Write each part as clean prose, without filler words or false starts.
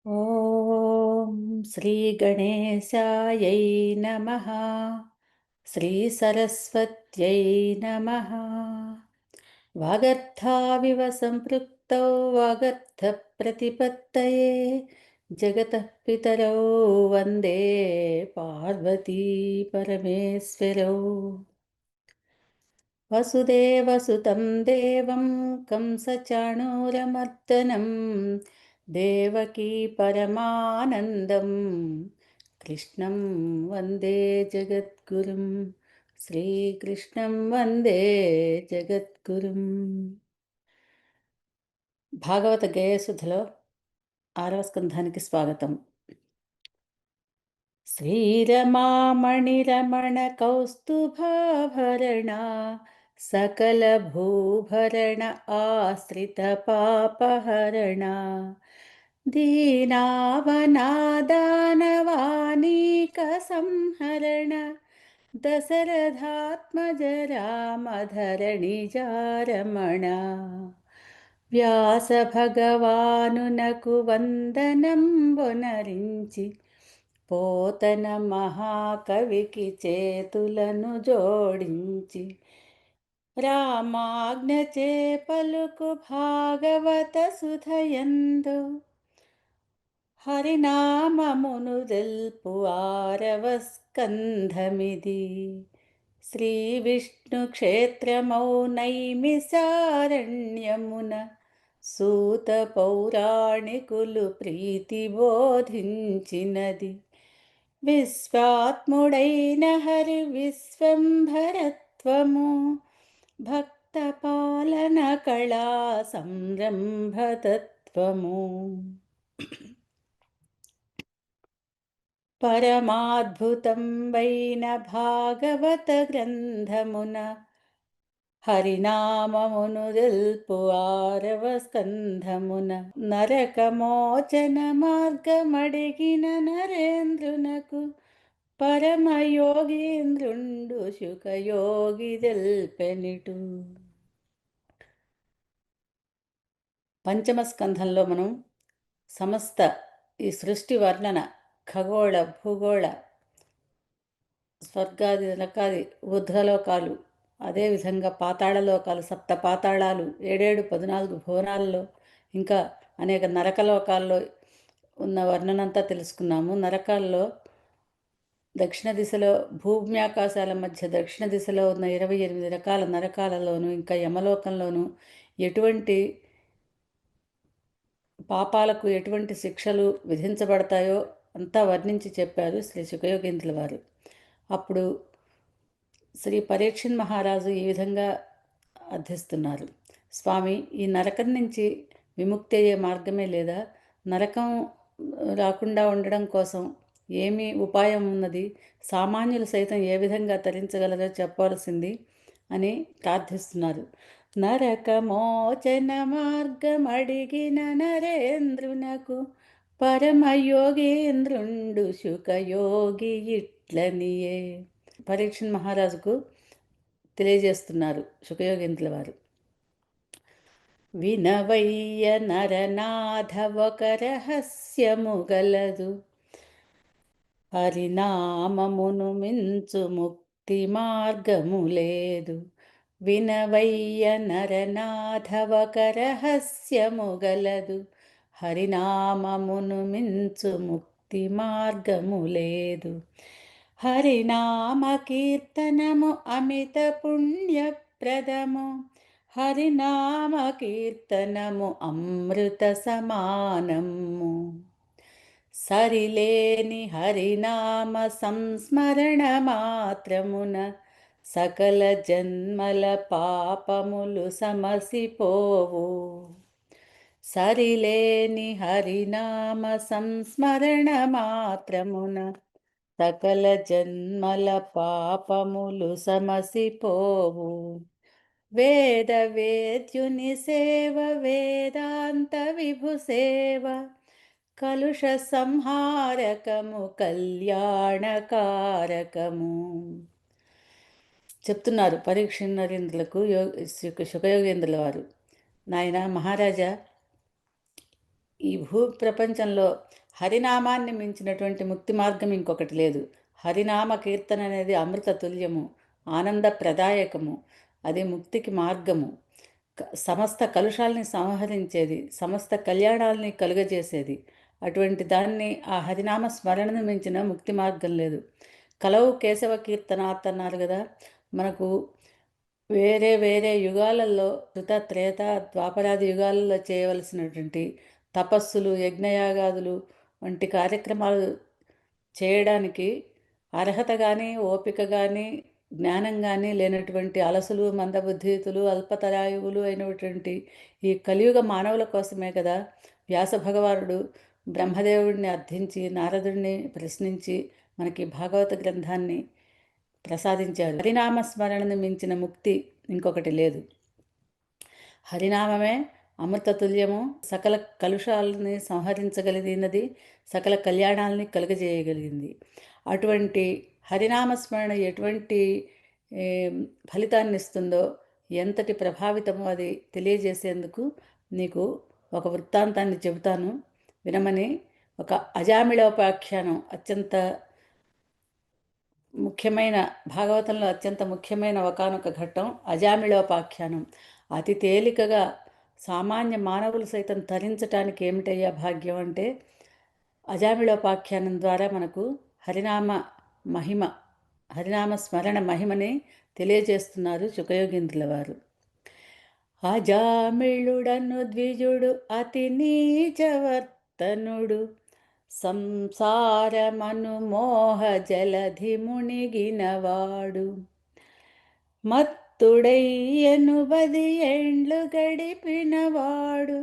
ॐ श्रीगणेशायै नमः। श्रीसरस्वत्यै नमः। वागर्थाविव सम्पृक्तौ वागर्थप्रतिपत्तये जगतः पितरौ वन्दे पार्वती परमेश्वरौ। वसुदेवसुतं देवं कंसचाणूरमर्दनं देवकी परमानन्दं कृष्णं वन्दे जगद्गुरुं श्रीकृष्णं वन्दे జగద్గురుం. భాగవత గేయసుధలో 6వ స్కంధానికి స్వాగతం. శ్రీరమామణిరమణ కౌస్తుభాభరణ सकलभूभरण आश्रितपापहरण दीनावनादानवानीकसंहरण दशरथात्मजरामधरणिजारमण వ్యాసభగవానునకు వందనంబునరించి పోతన మహాకవికి చేతులను జోడించి రామాజ్ఞచే పలుకు భాగవత సుధయందు హరినామమును తెల్పు 6వ స్కంధమిది. శ్రీ విష్ణు క్షేత్రమౌ నైమిసారణ్యమున సూత పౌరాణికులు ప్రీతి బోధించినది. విశ్వాత్ముడైన హరి విశ్వంభరత్వము భక్త పాలన కళా సంరంభతత్వము పరమాద్భుతం వైన భాగవత గ్రంథమున హరినామమును తెల్పు 6వ స్కంధమున నరకమోచన మార్గమడిగిన నరేంద్రునకు పరమయోగీంద్రుండు శుకయోగి తెల్పెనిటు. పంచమ స్కంధంలో మనం సమస్త ఈ సృష్టి వర్ణన, ఖగోళ భూగోళ స్వర్గాది నరకాది ఊర్ధ్వలోకాలు, అదేవిధంగా పాతాళలోకాలు, 7 పాతాళాలు, 14 భువనాల్లో, ఇంకా అనేక నరకలోకాల్లో ఉన్న వర్ణనంతా తెలుసుకున్నాము. నరకాల్లో దక్షిణ దిశలో భూమ్యాకాశాల మధ్య దక్షిణ దిశలో ఉన్న 28 రకాల నరకాలలోనూ, ఇంకా యమలోకంలోనూ ఎటువంటి పాపాలకు ఎటువంటి శిక్షలు విధించబడతాయో అంతా వర్ణించి చెప్పారు శ్రీ శుకయోగీంద్రుల వారు. అప్పుడు శ్రీ పరీక్షణ్ మహారాజు ఈ విధంగా అర్థిస్తున్నారు: స్వామి, ఈ నరకం నుంచి విముక్తి అయ్యే మార్గమే లేదా? నరకం రాకుండా ఉండడం కోసం ఏమి ఉపాయం ఉన్నది? సామాన్యులు సైతం ఏ విధంగా తరించగలరో చెప్పవలసింది అని ప్రార్థిస్తున్నారు. నరకమోచన మార్గమడిగిన నరేంద్రునకు పరమయోగేంద్రుండు శుకయోగి ఇట్లనియే. పరీక్షణ్ మహారాజుకు తెలియజేస్తున్నారు శుకయోగేంద్రుల వారు. వినవయ్య నరనాథ ఒక రహస్యము గలదు, హరినామమును మించు ముక్తి మార్గము లేదు. వినవయ్య నరనాథ ఒక రహస్యము గలదు, హరినామమును మించు ముక్తి మార్గము లేదు. హరినామ కీర్తనము అమిత పుణ్యప్రదము, హరినామ కీర్తనము అమృత సమానము. సరిలేని హరినామ సంస్మరణ మాత్రమున సకల జన్మల పాపములు సమసిపోవు. సరిలేని హరినామ సంస్మరణ మాత్రమున సకల జన్మల పాపములు సమసిపోవు. వేద వేద్యుని సేవ వేదాంత విభు సేవ కలుష సంహారకము కళ్యాణకారకము. చెప్తున్నారు పరీక్ష నరేంద్రులకు శుకయోగేంద్రుల వారు. నాయన మహారాజా, ఈ భూ ప్రపంచంలో హరినామాన్ని మించినటువంటి ముక్తి మార్గం ఇంకొకటి లేదు. హరినామ కీర్తన అనేది అమృత తుల్యము, ఆనంద ప్రదాయకము. అది ముక్తికి మార్గము. సమస్త కలుషాల్ని సంహరించేది, సమస్త కళ్యాణాలని కలుగజేసేది. అటువంటి దాన్ని ఆ హరినామ స్మరణను మించిన ముక్తి మార్గం లేదు. కలవు కేశవ కీర్తనాత్ అన్నారు కదా. మనకు వేరే వేరే యుగాలలో కృత త్రేత ద్వాపరాది యుగాలలో చేయవలసినటువంటి తపస్సులు, యజ్ఞయాగాదులు వంటి కార్యక్రమాలు చేయడానికి అర్హత కానీ, ఓపిక కానీ, జ్ఞానం కానీ లేనటువంటి అలసులు, మందబుద్ధితులు, అల్పతరాయువులు అయినటువంటి ఈ కలియుగ మానవుల కోసమే కదా వ్యాస భగవానుడు బ్రహ్మదేవుడిని అర్థించి, నారదుడిని ప్రశ్నించి మనకి భాగవత గ్రంథాన్ని ప్రసాదించారు. హరినామ స్మరణను మించిన ముక్తి ఇంకొకటి లేదు. హరినామమే అమృతతుల్యము, సకల కలుషాలని సంహరించగలిగినది, సకల కళ్యాణాలని కలుగజేయగలిగింది. అటువంటి హరినామస్మరణ ఎటువంటి ఫలితాన్ని ఇస్తుందో, ఎంతటి ప్రభావితమో అది తెలియజేసేందుకు నీకు ఒక వృత్తాంతాన్ని చెబుతాను, వినమని. ఒక అజామిళోపాఖ్యానం, అత్యంత ముఖ్యమైన, భాగవతంలో అత్యంత ముఖ్యమైన ఒకానొక ఘట్టం అజామిళోపాఖ్యానం. అతి తేలికగా సామాన్య మానవులు సైతం తరించటానికి ఏమిటయ్యా భాగ్యం అంటే, అజామిళోపాఖ్యానం ద్వారా మనకు హరినామ మహిమ, హరినామ స్మరణ మహిమని తెలియజేస్తున్నారు శుకయోగీంద్రుల వారు. అజామిళుడను ద్విజుడు అతి నీచవర్తనుడు, సంసారమను మోహ జలధి మునిగినవాడు, మత్తుడయ్యను 10 ఏండ్లు గడిపినవాడు,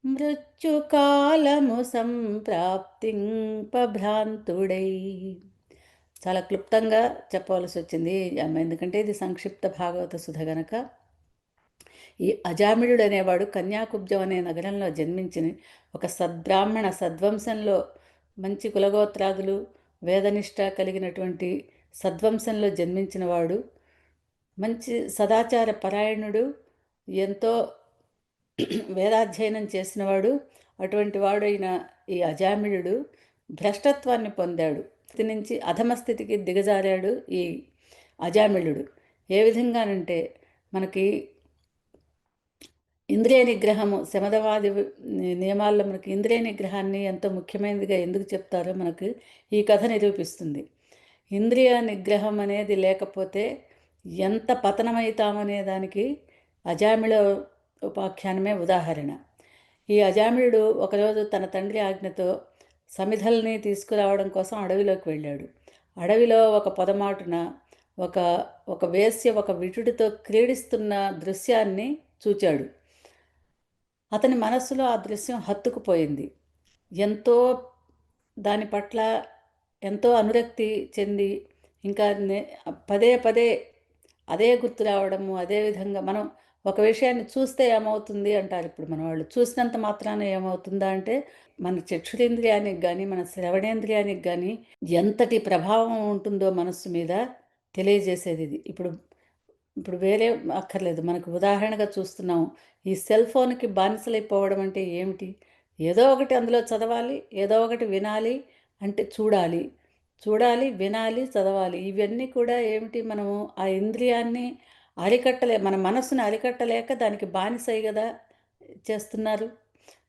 మృత్యుకాలము సంప్రాప్తింపభ్రాంతుడై. చాలా క్లుప్తంగా చెప్పవలసి వచ్చింది, ఎందుకంటే ఇది సంక్షిప్త భాగవత సుధ గనక. ఈ అజామిళుడు అనేవాడు కన్యాకుబ్జం అనే నగరంలో జన్మించిన ఒక సద్బ్రాహ్మణ సద్వంశంలో, మంచి కులగోత్రాదులు, వేదనిష్ట కలిగినటువంటి సద్వంశంలో జన్మించినవాడు, మంచి సదాచార పరాయణుడు, ఎంతో వేదాధ్యయనం చేసినవాడు. అటువంటి వాడైన ఈ అజామిళుడు భ్రష్టత్వాన్ని పొందాడు. స్థితి నుంచి అధమ స్థితికి దిగజారాడు ఈ అజామిళుడు. ఏ విధంగానంటే, మనకి ఇంద్రియ నిగ్రహము, శమదవాది నియమాల్లో మనకి ఇంద్రియ నిగ్రహాన్ని ఎంతో ముఖ్యమైనదిగా ఎందుకు చెప్తారో మనకు ఈ కథ నిరూపిస్తుంది. ఇంద్రియ నిగ్రహం అనేది లేకపోతే ఎంత పతనమవుతామనే దానికి అజామిళ ఉపాఖ్యానమే ఉదాహరణ. ఈ అజామిళుడు ఒకరోజు తన తండ్రి ఆజ్ఞతో సమిధల్ని తీసుకురావడం కోసం అడవిలోకి వెళ్ళాడు. అడవిలో ఒక పొదమాటున ఒక వేశ్య ఒక విటుడితో క్రీడిస్తున్న దృశ్యాన్ని చూచాడు. అతని మనస్సులో ఆ దృశ్యం హత్తుకుపోయింది. ఎంతో దాని పట్ల ఎంతో అనురక్తి చెంది ఇంకా పదే పదే అదే గుర్తు రావడము. అదేవిధంగా మనం ఒక విషయాన్ని చూస్తే ఏమవుతుంది అంటారు ఇప్పుడు మన వాళ్ళు, చూసినంత మాత్రాన ఏమవుతుందా అంటే, మన చక్షురేంద్రియానికి కానీ, మన శ్రవణేంద్రియానికి కానీ ఎంతటి ప్రభావం ఉంటుందో మనస్సు మీద తెలియజేసేది ఇది. ఇప్పుడు వేరే అక్కర్లేదు, మనకు ఉదాహరణగా చూస్తున్నాం. ఈ సెల్ ఫోన్కి బానిసలైపోవడం అంటే ఏమిటి? ఏదో ఒకటి అందులో చదవాలి, ఏదో ఒకటి వినాలి, అంటే చూడాలి, వినాలి, చదవాలి. ఇవన్నీ కూడా ఏమిటి, మనము ఆ ఇంద్రియాన్ని మన మనస్సును అరికట్టలేక దానికి బానిసై కదా చేస్తున్నారు.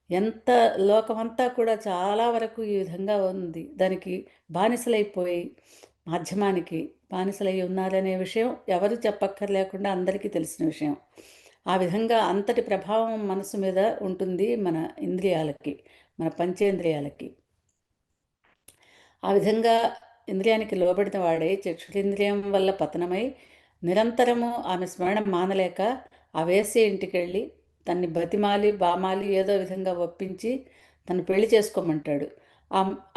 ఎంత లోకమంతా కూడా చాలా వరకు ఈ విధంగా ఉంది. దానికి బానిసలైపోయి, మాధ్యమానికి బానిసలై ఉన్నారనే విషయం ఎవరు చెప్పక్కర్లేకుండా అందరికీ తెలిసిన విషయం. ఆ విధంగా అంతటి ప్రభావం మనసు మీద ఉంటుంది మన ఇంద్రియాలకి, మన పంచేంద్రియాలకి. ఆ విధంగా ఇంద్రియానికి లోబడిన వాడే చక్షురింద్రియం వల్ల పతనమై నిరంతరము ఆమె స్మరణ మానలేక ఆ వేసే ఇంటికి వెళ్ళి తన్ని బతిమాలి బామాలి ఏదో విధంగా ఒప్పించి తను పెళ్లి చేసుకోమంటాడు.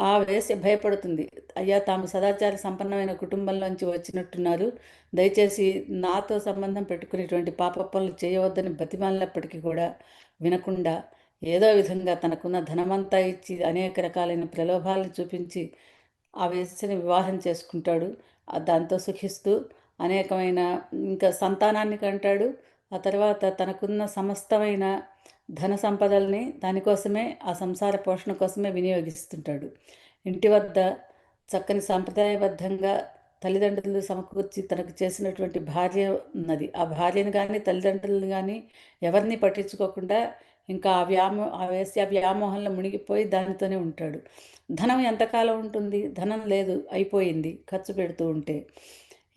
ఆ వేసే భయపడుతుంది. అయ్యా, తాము సదాచార సంపన్నమైన కుటుంబంలోంచి వచ్చినట్టున్నారు, దయచేసి నాతో సంబంధం పెట్టుకునేటువంటి పాప పనులు చేయవద్దని బతిమాలినప్పటికీ కూడా వినకుండా ఏదో విధంగా తనకున్న ధనమంతా ఇచ్చి అనేక రకాలైన ప్రలోభాలను చూపించి ఆ వేసిని వివాహం చేసుకుంటాడు. దాంతో సుఖిస్తూ అనేకమైన ఇంకా సంతానాన్ని కంటాడు. ఆ తర్వాత తనకున్న సమస్తమైన ధన సంపదల్ని దానికోసమే, ఆ సంసార పోషణ కోసమే వినియోగిస్తుంటాడు. ఇంటి వద్ద చక్కని సాంప్రదాయబద్ధంగా తల్లిదండ్రులు సమకూర్చి తనకు చేసినటువంటి భార్య ఉన్నది. ఆ భార్యను కానీ తల్లిదండ్రులను కానీ ఎవరిని పట్టించుకోకుండా ఇంకా ఆ వేశ్య వ్యామోహంలో మునిగిపోయి దానితోనే ఉంటాడు. ధనం ఎంతకాలం ఉంటుంది? ధనం లేదు, అయిపోయింది ఖర్చు పెడుతూ ఉంటే.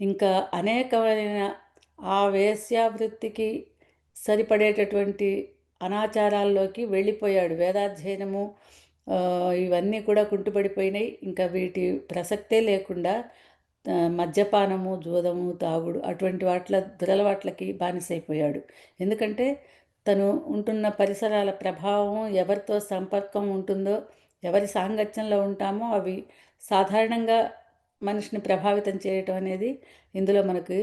ఇంకా అనేకమైన ఆ వేశ్యావృత్తికి సరిపడేటటువంటి అనాచారాల్లోకి వెళ్ళిపోయాడు. వేదాధ్యయనము ఇవన్నీ కూడా కుంటుపడిపోయినాయి. ఇంకా వీటి ప్రసక్తే లేకుండా మద్యపానము, జూదము, తాగుడు అటువంటి దురలవాట్లకి బానిసైపోయాడు. ఎందుకంటే తను ఉంటున్న పరిసరాల ప్రభావం, ఎవరితో సంపర్కం ఉంటుందో, ఎవరి సాంగత్యంలో ఉంటామో అవి సాధారణంగా మనిషిని ప్రభావితం చేయటం అనేది ఇందులో మనకు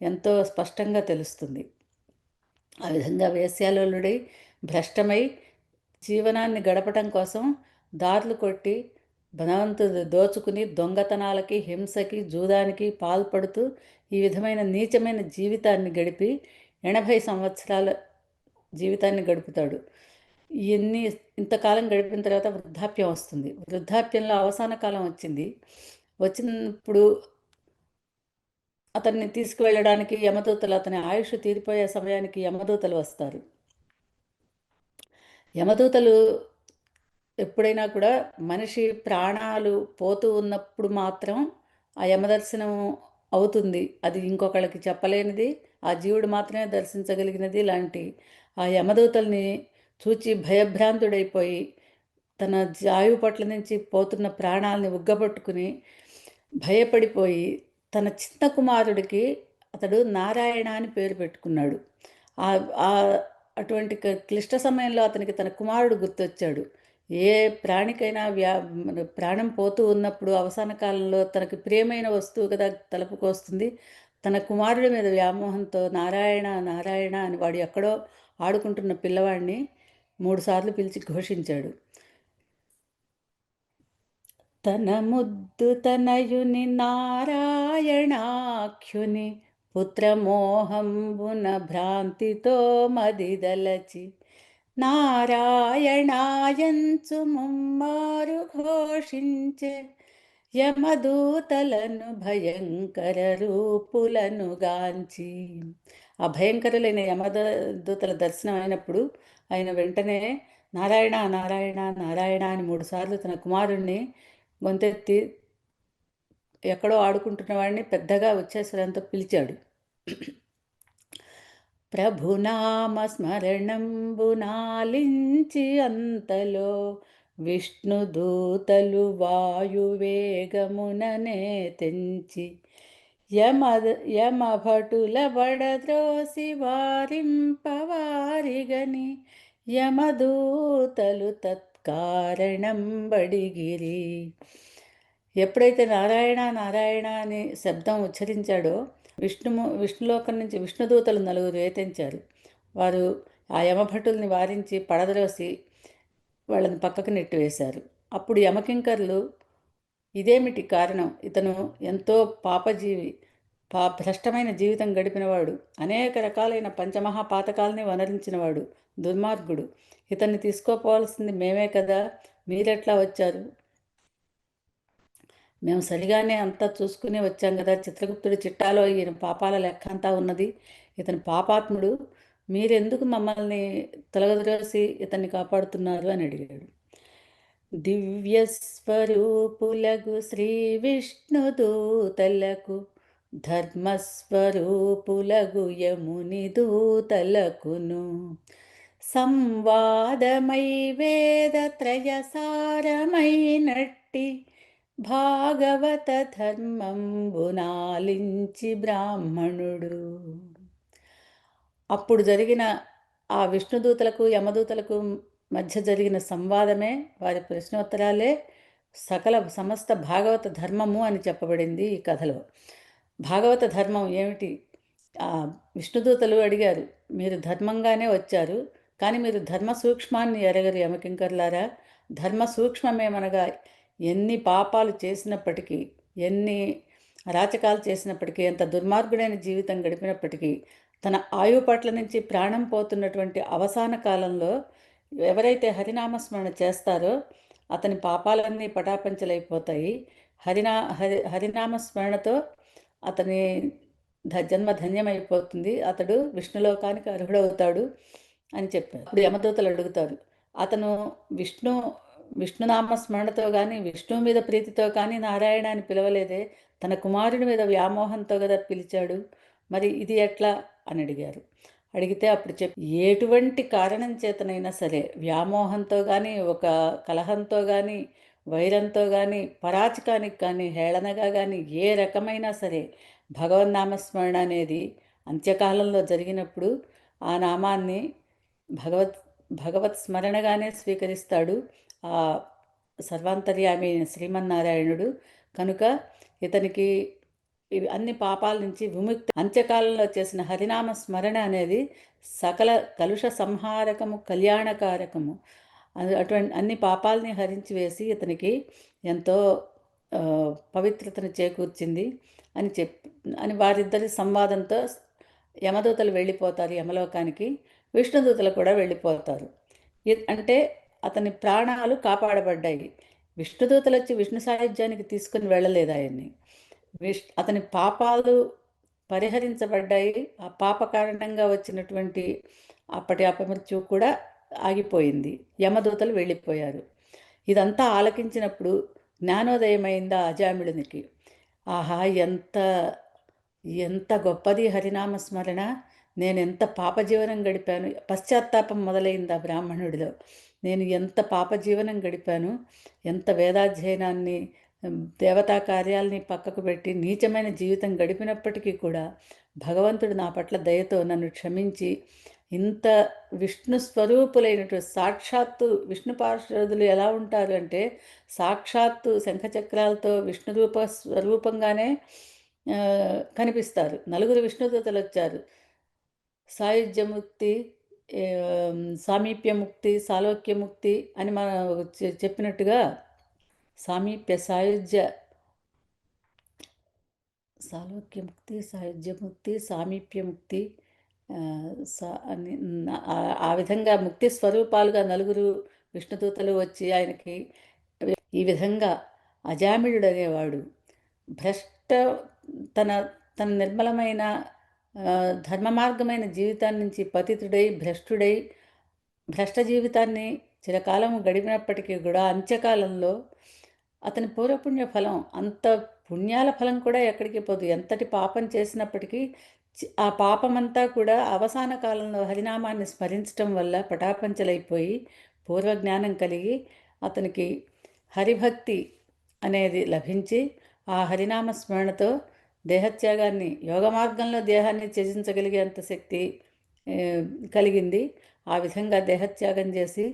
ఎంతో స్పష్టంగా తెలుస్తుంది. ఆ విధంగా వేశ్యాలోలుడై భ్రష్టమై జీవనాన్ని గడపటం కోసం దారులు కొట్టి ధనవంతులు దోచుకుని దొంగతనాలకి, హింసకి, జూదానికి పాల్పడుతూ ఈ విధమైన నీచమైన జీవితాన్ని గడిపి 80 సంవత్సరాల జీవితాన్ని గడుపుతాడు. ఇంతకాలం గడిపిన తర్వాత వృద్ధాప్యం వస్తుంది. వృద్ధాప్యంలో అవసాన కాలం వచ్చినప్పుడు అతన్ని తీసుకువెళ్ళడానికి యమదూతలు, అతని ఆయుష్ తీరిపోయే సమయానికి యమదూతలు వస్తారు. యమదూతలు ఎప్పుడైనా కూడా మనిషి ప్రాణాలు పోతూ ఉన్నప్పుడు మాత్రం ఆ యమదర్శనం అవుతుంది. అది ఇంకొకళ్ళకి చెప్పలేనిది, ఆ జీవుడు మాత్రమే దర్శించగలిగినది. లాంటి ఆ యమదూతల్ని చూచి భయభ్రాంతుడైపోయి తన ఆయువు పట్ల నుంచి పోతున్న ప్రాణాలని ఉగ్గబట్టుకుని భయపడిపోయి తన చిన్న కుమారుడికి అతడు నారాయణ అని పేరు పెట్టుకున్నాడు. అటువంటి క్లిష్ట సమయంలో అతనికి తన కుమారుడు గుర్తొచ్చాడు. ఏ ప్రాణికైనా ప్రాణం పోతూ ఉన్నప్పుడు అవసాన కాలంలో తనకు ప్రియమైన వస్తువు కదా తలుపుకొస్తుంది. తన కుమారుడి మీద వ్యామోహంతో నారాయణ నారాయణ అని వాడు ఎక్కడో ఆడుకుంటున్న పిల్లవాడిని 3 సార్లు పిలిచి ఘోషించాడు. తన ముద్దు తనయుని నారాయణాఖ్యుని పుత్రమోహంబున భ్రాంతితో మదిదలచి నారాయణాయంచు ముమ్మారు ఘోషించే యమదూతలను భయంకర రూపులను గాంచి. ఆ భయంకరులైన యమదూతల దర్శనం అయినప్పుడు ఆయన వెంటనే నారాయణ నారాయణ నారాయణ అని 3 సార్లు తన కుమారుణ్ణి గొంతెత్తి ఎక్కడో ఆడుకుంటున్న వాడిని పెద్దగా ఉచ్ఛస్వరంతో పిలిచాడు. ప్రభునామ స్మరణంబునాలించి అంతలో విష్ణుదూతలు వాయువేగముననే తెంచి యమభటుల బడద్రోసి వారింపవారిగని యమదూతలు తత్కారణం బడిగిరి. ఎప్పుడైతే నారాయణ నారాయణ అని శబ్దం ఉచ్చరించాడో విష్ణులోకం నుంచి విష్ణుదూతలు 4 వేతించారు. వారు ఆ యమభటుల్ని వారించి పడద్రోసి వాళ్ళని పక్కకు నెట్టివేశారు. అప్పుడు యమకింకర్లు ఇదేమిటి కారణం? ఇతను ఎంతో పాపజీవి, భ్రష్టమైన జీవితం గడిపినవాడు, అనేక రకాలైన పంచమహాపాతకాలని వనరించినవాడు, దుర్మార్గుడు. ఇతన్ని తీసుకోపోవాల్సింది మేమే కదా, మీరెట్లా వచ్చారు? మేము సరిగానే అంతా చూసుకుని వచ్చాం కదా, చిత్రగుప్తుడి చిట్టాలో ఈయన పాపాల లెక్క అంతా ఉన్నది, ఇతను పాపాత్ముడు, మీరెందుకు మమ్మల్ని తొలగద్రోసి ఇతన్ని కాపాడుతున్నారు అని అడిగాడు. దివ్యస్వరూపులగు శ్రీ విష్ణుదూతలకు ధర్మస్వరూపులగు యముని దూతలకును సంవాదమై వేదత్రయసారమైనట్టి భాగవత ధర్మంబునాలించి బ్రాహ్మణుడు. అప్పుడు జరిగిన ఆ విష్ణుదూతలకు యమదూతలకు మధ్య జరిగిన సంవాదమే, వారి ప్రశ్నోత్తరాలే సమస్త భాగవత ధర్మము అని చెప్పబడింది ఈ కథలో. భాగవత ధర్మం ఏమిటి? విష్ణుదూతలు అడిగారు, మీరు ధర్మంగానే వచ్చారు, కానీ మీరు ధర్మ సూక్ష్మాన్ని ఎరగరు యమకింకర్లారా. ధర్మ సూక్ష్మమేమనగా ఎన్ని పాపాలు చేసినప్పటికీ, ఎన్ని అరాచకాలు చేసినప్పటికీ, ఎంత దుర్మార్గుడైన జీవితం గడిపినప్పటికీ తన ఆయువు పట్ల నుంచి ప్రాణం పోతున్నటువంటి అవసాన కాలంలో ఎవరైతే హరినామస్మరణ చేస్తారో అతని పాపాలన్నీ పటాపంచలైపోతాయి. హరినామస్మరణతో అతని జన్మ ధన్యమైపోతుంది, అతడు విష్ణులోకానికి అర్హుడవుతాడు అని చెప్పారు. ఇప్పుడు యమదూతలు అడుగుతారు, అతను విష్ణునామస్మరణతో కానీ విష్ణువు మీద ప్రీతితో కానీ నారాయణ అని పిలవలేదే, తన కుమారుడి మీద వ్యామోహంతో కదా పిలిచాడు, మరి ఇది ఎట్లా అని అడిగారు. అడిగితే అప్పుడు ఎటువంటి కారణం చేతనైనా సరే వ్యామోహంతో కానీ ఒక కలహంతో కానీ వైరంతో కానీ పరాచకానికి కానీ హేళనగా కానీ ఏ రకమైనా సరే భగవన్నామస్మరణ అనేది అంత్యకాలంలో జరిగినప్పుడు ఆ నామాన్ని భగవత్ స్మరణగానే స్వీకరిస్తాడు ఆ సర్వాంతర్యామి శ్రీమన్నారాయణుడు. కనుక ఇతనికి ఇవి అన్ని పాపాల నుంచి విముక్తి. అంత్యకాలంలో చేసిన హరినామ స్మరణ అనేది సకల కలుష సంహారకము, కళ్యాణకారకము. అటువంటి అన్ని పాపాలని హరించి వేసి ఇతనికి ఎంతో పవిత్రతను చేకూర్చింది అని వారిద్దరి సంవాదంతో యమదూతలు వెళ్ళిపోతారు యమలోకానికి, విష్ణుదూతలు కూడా వెళ్ళిపోతారు. అంటే అతని ప్రాణాలు కాపాడబడ్డాయి. విష్ణుదూతలు వచ్చి విష్ణు సాయుధ్యానికి తీసుకుని వెళ్ళలేదు ఆయన్ని. అతని పాపాలు పరిహరించబడ్డాయి. ఆ పాప కారణంగా వచ్చినటువంటి అప్పటి అపమృత్యు కూడా ఆగిపోయింది. యమదూతలు వెళ్ళిపోయారు. ఇదంతా ఆలకించినప్పుడు జ్ఞానోదయమైందా అజామిళునికి. ఆహా, ఎంత ఎంత గొప్పది హరినామస్మరణ, నేను ఎంత పాపజీవనం గడిపాను. పశ్చాత్తాపం మొదలైంది ఆ బ్రాహ్మణుడిలో. నేను ఎంత పాపజీవనం గడిపాను, ఎంత వేదాధ్యయనాన్ని దేవతా కార్యాలని పక్కకు పెట్టి నీచమైన జీవితం గడిపినప్పటికీ కూడా భగవంతుడు నా పట్ల దయతో నన్ను క్షమించి ఇంత విష్ణు స్వరూపులైనటువంటి సాక్షాత్తు విష్ణు పార్షదులు ఎలా ఉంటారు అంటే సాక్షాత్తు శంఖచక్రాలతో విష్ణు స్వరూపంగానే కనిపిస్తారు. 9 విష్ణుదూతలు వచ్చారు. సాయుధ్యముక్తి, సామీప్యముక్తి, సాలోక్యముక్తి అని మనం చెప్పినట్టుగా సాలోక్యముక్తి, సాయుధ్యముక్తి, సామీప్యముక్తి ఆ విధంగా ముక్తి స్వరూపాలుగా 9 విష్ణుదూతలు వచ్చి ఆయనకి ఈ విధంగా అజామిళుడు అనేవాడు తన తన నిర్మలమైన ధర్మ మార్గమైన జీవితాన్ని నుంచి పతితుడై భ్రష్ట జీవితాన్ని చిరకాలం గడిపినప్పటికీ కూడా అంత్యకాలంలో అతని పూర్వపుణ్య ఫలం, అంత పుణ్యాల ఫలం కూడా ఎక్కడికి పోదు. ఎంతటి పాపం చేసినప్పటికీ ఆ పాపమంతా కూడా అవసాన కాలంలో హరినామాన్ని స్మరించటం వల్ల పటాపంచలైపోయి పూర్వజ్ఞానం కలిగి అతనికి హరిభక్తి అనేది లభించి ఆ హరినామ స్మరణతో దేహత్యాగాన్ని, యోగ మార్గంలో దేహాన్ని త్యజించగలిగేంత శక్తి కలిగింది. ఆ విధంగా దేహత్యాగం చేసి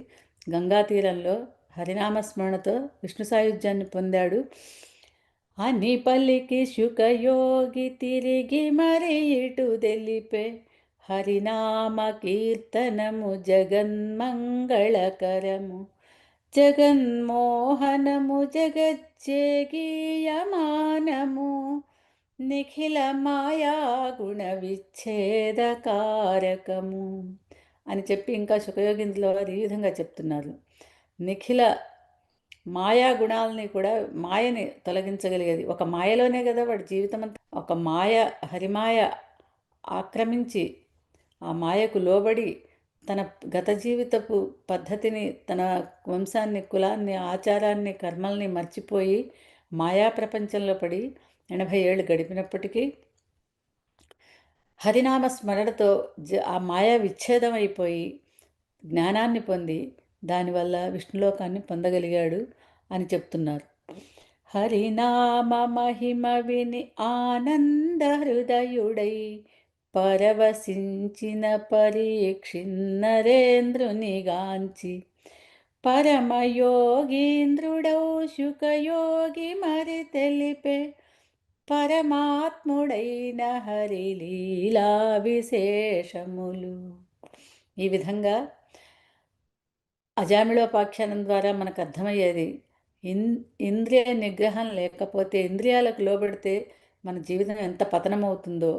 గంగా తీరంలో హరినామస్మరణతో విష్ణు సాయుధ్యాన్ని పొందాడు. అని పల్లికి శుకయోగి తిరిగి మరి ఇటు తెలిపే హరినామ కీర్తనము జగన్మంగళకరము, జగన్మోహనము, జగజ్జేగీయమానము, నిఖిల మాయా గుణ విచ్ఛేదకారకము అని చెప్పి ఇంకా శుకయోగిందులో వారు ఈ విధంగా చెప్తున్నారు. నిఖిల మాయా గుణాలని కూడా, మాయని తొలగించగలిగేది ఒక మాయలోనే కదా వాడి జీవితం అంతా. ఒక మాయ, హరిమాయ ఆక్రమించి ఆ మాయకు లోబడి తన గత జీవితపు పద్ధతిని, తన వంశాన్ని, కులాన్ని, ఆచారాన్ని, కర్మల్ని మర్చిపోయి మాయా ప్రపంచంలో పడి 80 ఏళ్ళు గడిపినప్పటికీ హరినామ స్మరణతో ఆ మాయా విచ్ఛేదం అయిపోయి జ్ఞానాన్ని పొంది దానివల్ల విష్ణులోకాన్ని పొందగలిగాడు అని చెప్తున్నారు. హరినామ మహిమ విని ఆనంద హృదయుడై పరవశించిన పరీక్షిన్నరేంద్రునిగాంచి పరమయోగీంద్రుడౌ శుకయోగి మరి తెలిపే పరమాత్ముడైన హరిలీలా విశేషములు. ఈ విధంగా అజామిళోపాఖ్యానం ద్వారా మనకు అర్థమయ్యేది ఇంద్రియ నిగ్రహం లేకపోతే, ఇంద్రియాలకు లోబడితే మన జీవితం ఎంత పతనమవుతుందో,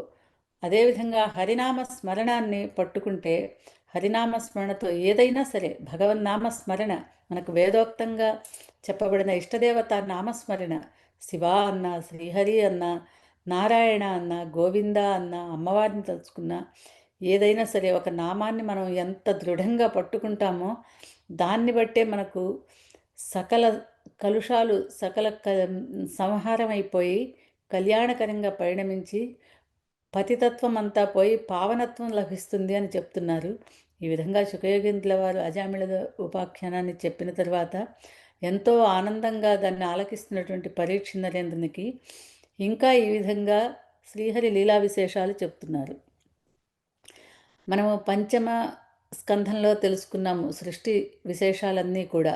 అదేవిధంగా హరినామ స్మరణాన్ని పట్టుకుంటే హరినామ స్మరణతో ఏదైనా సరే భగవన్నామ స్మరణ మనకు వేదోక్తంగా చెప్పబడిన ఇష్టదేవత నామస్మరణ శివ అన్న, శ్రీహరి అన్న, నారాయణ అన్న, గోవింద అన్న, అమ్మవారిని తలుచుకున్న ఏదైనా సరే ఒక నామాన్ని మనం ఎంత దృఢంగా పట్టుకుంటామో దాన్ని బట్టే మనకు సకల కలుషాలు సంహారం అయిపోయి కళ్యాణకరంగా పరిణమించి పతితత్వం అంతా పోయి పావనత్వం లభిస్తుంది అని చెప్తున్నారు. ఈ విధంగా శుకయోగీంద్రుల వారు అజామిళ ఉపాఖ్యానాన్ని చెప్పిన తర్వాత ఎంతో ఆనందంగా దాన్ని ఆలకిస్తున్నటువంటి పరీక్ష నరేంద్రునికి ఇంకా ఈ విధంగా శ్రీహరి లీలా విశేషాలు చెప్తున్నారు. మనము పంచమ స్కంధంలో తెలుసుకున్నాము సృష్టి విశేషాలన్నీ కూడా.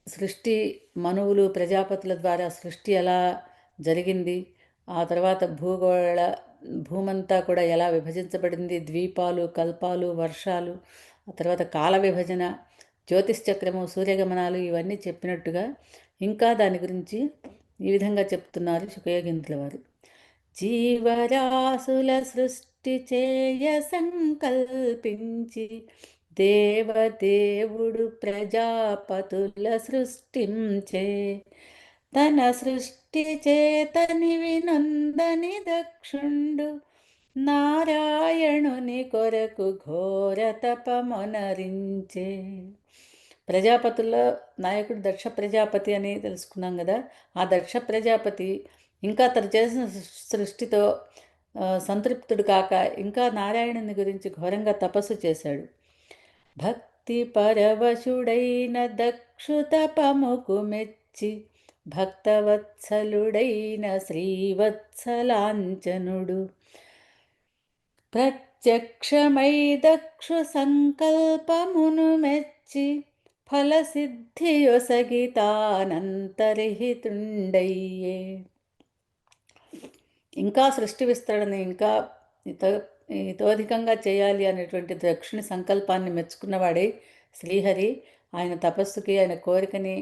సృష్టి మనువులు ప్రజాపతుల ద్వారా సృష్టి ఎలా జరిగింది, ఆ తర్వాత భూమంతా కూడా ఎలా విభజించబడింది, ద్వీపాలు, కల్పాలు, వర్షాలు, ఆ తర్వాత కాల విభజన, జ్యోతిశ్చక్రము, సూర్యగమనాలు ఇవన్నీ చెప్పినట్టుగా ఇంకా దాని గురించి ఈ విధంగా చెప్తున్నారు శుకయోగీంద్రుల వారు. జీవరాశుల సృష్టి చేయ సంకల్పించి దేవదేవుడు ప్రజాపతుల సృష్టించే తన సృష్టి చేతని వినందని దక్షుండు నారాయణుని కొరకు ఘోర తపమొనరించే. ప్రజాపతుల్లో నాయకుడు దక్ష ప్రజాపతి అని తెలుసుకున్నాం కదా. ఆ దక్ష ప్రజాపతి ఇంకా తను చేసిన సృష్టితో సంతృప్తుడు కాక ఇంకా నారాయణుని గురించి ఘోరంగా తపస్సు చేశాడు. భక్తి పరవశుడైన దక్షు తపముకు మెచ్చి భక్తవత్సలుడైన శ్రీవత్సలాంచనుడు ప్రత్యక్షమై దక్షు సంకల్పమును మెచ్చి ఫలసిద్ధియొసగితానంతర్హితుండయ్యే. ఇంకా సృష్టి విస్తరణ ఇంకా ఇతోధికంగా చేయాలి అనేటువంటి దక్షుని సంకల్పాన్ని మెచ్చుకున్నవాడే శ్రీహరి ఆయన తపస్సుకి ఆయన కోరికని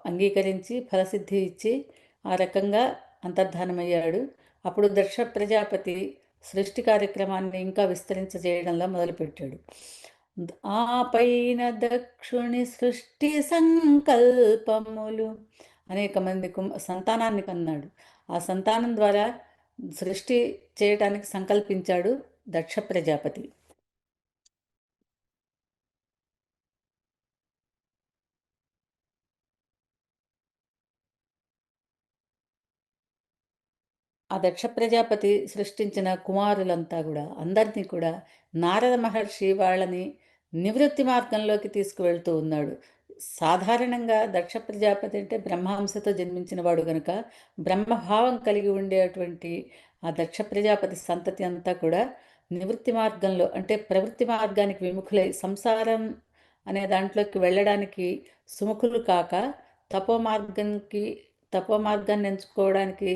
అంగీకరించి ఫలసిద్ధి ఇచ్చి ఆ రకంగా అంతర్ధానమయ్యాడు. అప్పుడు దక్ష ప్రజాపతి సృష్టి కార్యక్రమాన్ని ఇంకా విస్తరించజేయడంలో మొదలుపెట్టాడు. ఆ పైన దక్షుని సృష్టి సంకల్పములు అనేక మంది సంతానాన్ని కన్నాడు. ఆ సంతానం ద్వారా సృష్టి చేయటానికి సంకల్పించాడు దక్ష ప్రజాపతి. ఆ దక్ష ప్రజాపతి సృష్టించిన కుమారులంతా కూడా అందరినీ కూడా నారద మహర్షి వాళ్ళని నివృత్తి మార్గంలోకి తీసుకువెళ్తూ ఉన్నాడు. సాధారణంగా దక్ష ప్రజాపతి అంటే బ్రహ్మాంశతో జన్మించిన వాడు గనుక బ్రహ్మభావం కలిగి ఉండేటువంటి ఆ దక్ష ప్రజాపతి సంతతి అంతా కూడా నివృత్తి మార్గంలో అంటే ప్రవృత్తి మార్గానికి విముఖులై సంసారం అనే దాంట్లోకి వెళ్ళడానికి సుముఖులు కాక తపో మార్గాన్ని ఎంచుకోవడానికి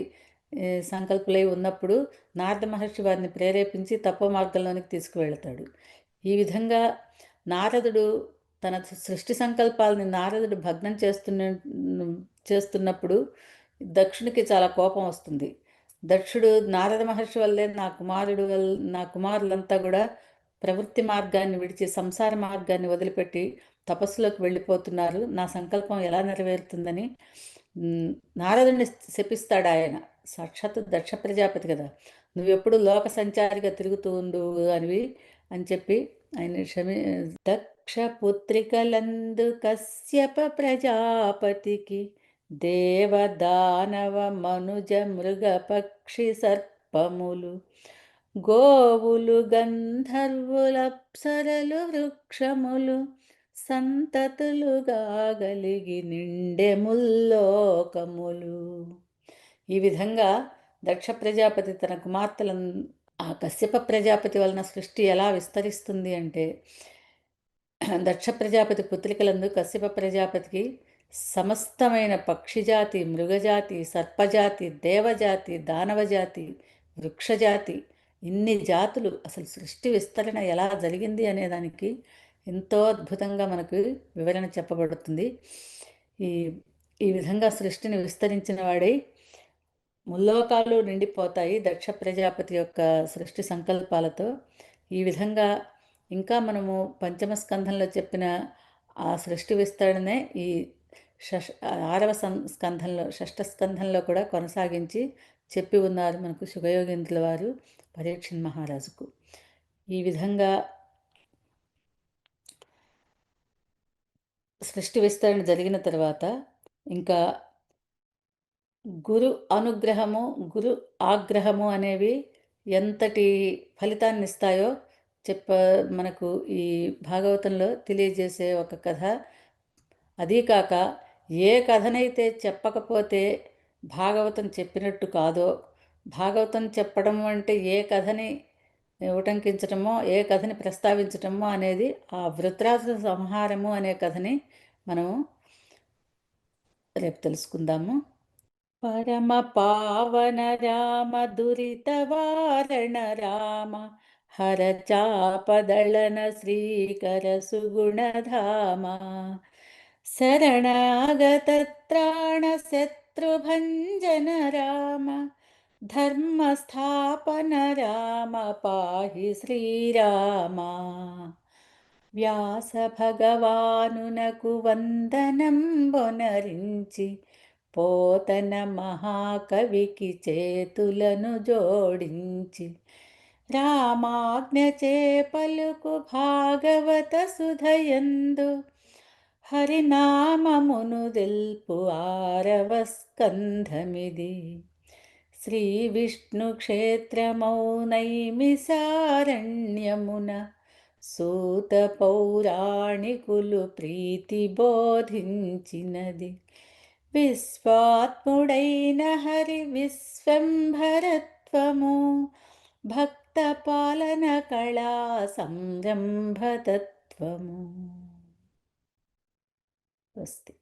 సంకల్పులై ఉన్నప్పుడు నారద మహర్షి వారిని ప్రేరేపించి తపో మార్గంలోనికి తీసుకువెళ్తాడు. ఈ విధంగా నారదుడు తన సృష్టి సంకల్పాలని నారదుడు భగ్నం చేస్తున్నప్పుడు దక్షునికి చాలా కోపం వస్తుంది. దక్షుడు నారద మహర్షి వల్లే నా కుమారులంతా కూడా ప్రవృత్తి మార్గాన్ని విడిచి సంసార మార్గాన్ని వదిలిపెట్టి తపస్సులోకి వెళ్ళిపోతున్నారు, నా సంకల్పం ఎలా నెరవేరుతుందని నారదుడిని శపిస్తాడు. ఆయన సాక్షాత్తు దక్ష ప్రజాపతి కదా, నువ్వెప్పుడు లోక సంచారిగా తిరుగుతూ ఉండు అని చెప్పి ఆయన దక్ష పుత్రికలందు కశ్యప ప్రజాపతికి దేవదానవ మనుజ మృగ పక్షి సర్పములు గోవులు గంధర్వులప్సరలు వృక్షములు సంతతులుగా గలిగి నిండెముల్లోకములు. ఈ విధంగా దక్ష ప్రజాపతి తన కుమార్తెలను ఆ కశ్యప ప్రజాపతి వలన సృష్టి ఎలా విస్తరిస్తుంది అంటే దక్ష ప్రజాపతి పుత్రికలందు కశ్యప ప్రజాపతికి సమస్తమైన పక్షిజాతి, మృగజాతి, సర్పజాతి, దేవజాతి, దానవజాతి, వృక్షజాతి, ఇన్ని జాతులు అసలు సృష్టి విస్తరణ ఎలా జరిగింది అనేదానికి ఎంతో అద్భుతంగా మనకు వివరణ చెప్పబడుతుంది. ఈ విధంగా సృష్టిని విస్తరించిన వాడై ముల్లోకాలు నిండిపోతాయి దక్ష ప్రజాపతి యొక్క సృష్టి సంకల్పాలతో. ఈ విధంగా ఇంకా మనము పంచమ స్కంధంలో చెప్పిన ఆ సృష్టి విస్తరణనే ఈ ఆరవ స్కంధంలో, షష్ఠ స్కంధంలో కూడా కొనసాగించి చెప్పి ఉన్నారు మనకు శుభయోగేంద్రుల వారు పరీక్షణ్ మహారాజుకు. ఈ విధంగా సృష్టి విస్తరణ జరిగిన తర్వాత ఇంకా గురు అనుగ్రహము, గురు ఆగ్రహము అనేవి ఎంతటి ఫలితాన్ని ఇస్తాయో మనకు ఈ భాగవతంలో తెలియజేసే ఒక కథ. అదీ కాక ఏ కథనైతే చెప్పకపోతే భాగవతం చెప్పినట్టు కాదో, భాగవతం చెప్పడం అంటే ఏ కథని ఉటంకించటమో, ఏ కథని ప్రస్తావించటమో అనేది ఆ వృత్రాసుర సంహారము అనే కథని మనము రేపు తెలుసుకుందాము. పరమ పావన రామ దురితవారణ రామ హర చాపదళన శ్రీకర సుగుణధామ శరణాగత త్రాణ శత్రుభంజన రామ ధర్మస్థాపన రామ పాహి శ్రీరామ. వ్యాస భగవానునకు వందనం బొనరించి పోతన మహాకవికి చేతులను జోడించి రామాజ్ఞచే పలుకు భాగవత సుధయందు హరినామమును దెల్పు ఆరవ స్కంధమిది. శ్రీ విష్ణు క్షేత్రమౌ నైమిసారణ్యమున సూత పౌరాణికులు ప్రీతి బోధించినది. విశ్వాత్ముడైన హరి విశ్వంభరత్వము భక్త పాలన కళా సంరంభతత్వము. స్వస్తి.